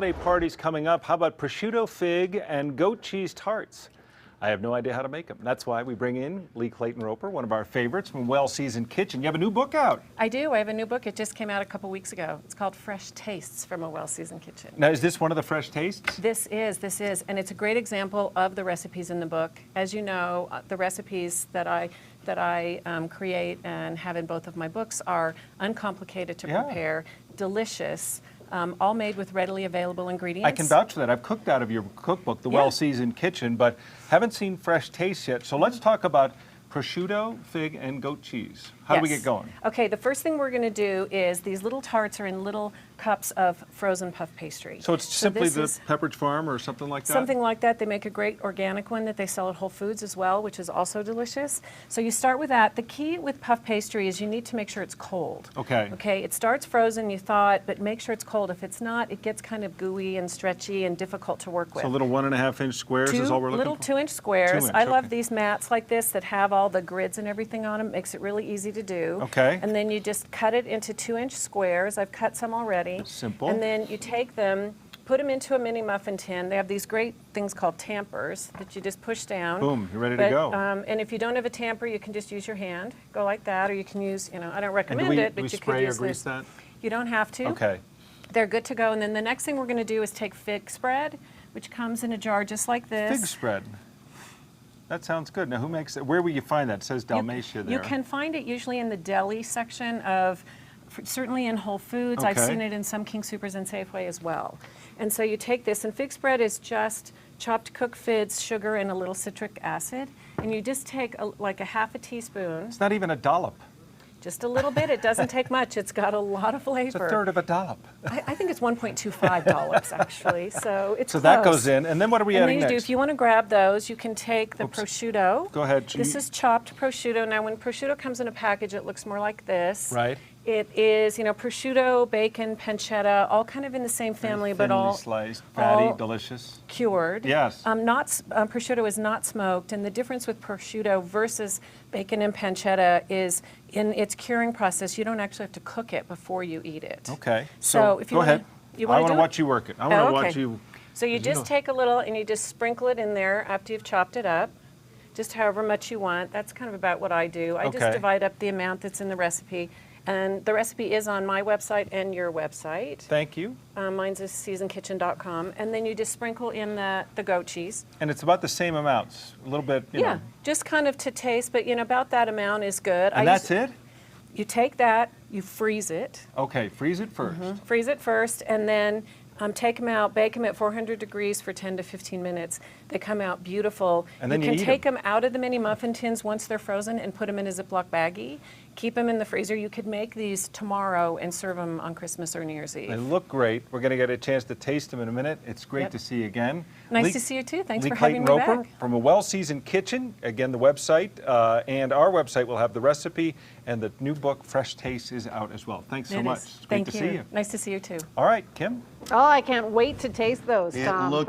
Holiday parties coming up. How about prosciutto, fig, and goat cheese tarts? I have no idea how to make them. That's why we bring in Lee Clayton Roper, one of our favorites from Well Seasoned Kitchen. You have a new book out. I do. I have a new book. It just came out a couple weeks ago. It's called Fresh Tastes from a Well Seasoned Kitchen. Now, is this one of the fresh tastes? This is, and it's a great example of the recipes in the book. As you know, the recipes that I create and have in both of my books are uncomplicated to prepare, delicious, all made with readily available ingredients. I can vouch for that. I've cooked out of your cookbook, The Well Seasoned Kitchen, but haven't seen fresh tastes yet. So let's talk about prosciutto, fig, and goat cheese. How do we get going? Okay, the first thing we're going to do is these little tarts are in little cups of frozen puff pastry. So it's simply the Pepperidge Farm or something like that? Something like that. They make a great organic one that they sell at Whole Foods as well, which is also delicious. So you start with that. The key with puff pastry is you need to make sure it's cold. Okay. Okay, it starts frozen, you thaw it, but make sure it's cold. If it's not, it gets kind of gooey and stretchy and difficult to work with. So little 1.5-inch squares is all we're looking for? Little 2-inch squares. 2-inch, I love these mats like this that have all the grids and everything on them. Makes it really easy to do. Okay. And then you just cut it into 2-inch squares. I've cut some already. Simple. And then you take them, put them into a mini muffin tin. They have these great things called tampers that you just push down. Boom, you're ready to go. And if you don't have a tamper, you can just use your hand. Go like that, or you can use, I don't recommend it, but you could use spray or grease this. that? You don't have to. Okay. They're good to go. And then the next thing we're going to do is take fig spread, which comes in a jar just like this. Fig spread. That sounds good. Now, who makes it? Where will you find that? It says Dalmatia there. You can find it usually in the deli section of, certainly in Whole Foods. I've seen it in some King Soopers and Safeway as well. And so you take this, and fig spread is just chopped cooked figs, sugar, and a little citric acid. And you just take like a half a teaspoon. It's not even a dollop. Just a little bit. It doesn't take much. It's got a lot of flavor. It's a third of a dollop. I think it's 1.25 dollops, actually. So it's So close. that goes in, and then what are we adding next? If you want to grab those, you can take the prosciutto. Go ahead. This is chopped prosciutto. Now, when prosciutto comes in a package, it looks more like this. Right. It is, prosciutto, bacon, pancetta, all kind of in the same family, but all sliced, fatty, all delicious. Cured. Yes. Prosciutto is not smoked, and the difference with prosciutto versus bacon and pancetta is in its curing process. You don't actually have to cook it before you eat it. Okay. So if you go ahead. I want to watch you work it. I want to watch you. So you just take a little and you just sprinkle it in there after you've chopped it up, just however much you want. That's kind of about what I do. I just divide up the amount that's in the recipe. And the recipe is on my website and your website. Thank you. Mine's is seasonkitchen.com. And then you just sprinkle in the goat cheese. And it's about the same amounts, a little bit, you know. Just kind of to taste, but about that amount is good. And that's it? You take that, you freeze it. Okay, freeze it first. Freeze it first, and then take them out, bake them at 400 degrees for 10 to 15 minutes. They come out beautiful. And then you can eat take them out of the mini muffin tins once they're frozen and put them in a Ziploc baggie. Keep them in the freezer. You could make these tomorrow and serve them on Christmas or New Year's Eve. They look great. We're going to get a chance to taste them in a minute. It's great to see you again. Nice to see you too. Thanks Lee for Clayton having me Roper back. From a Well Seasoned Kitchen. Again, the website and our website will have the recipe, and the new book, Fresh Taste, is out as well. Thanks so much. It's great to see you. Nice to see you too. All right, Kim. Oh, I can't wait to taste those, Tom.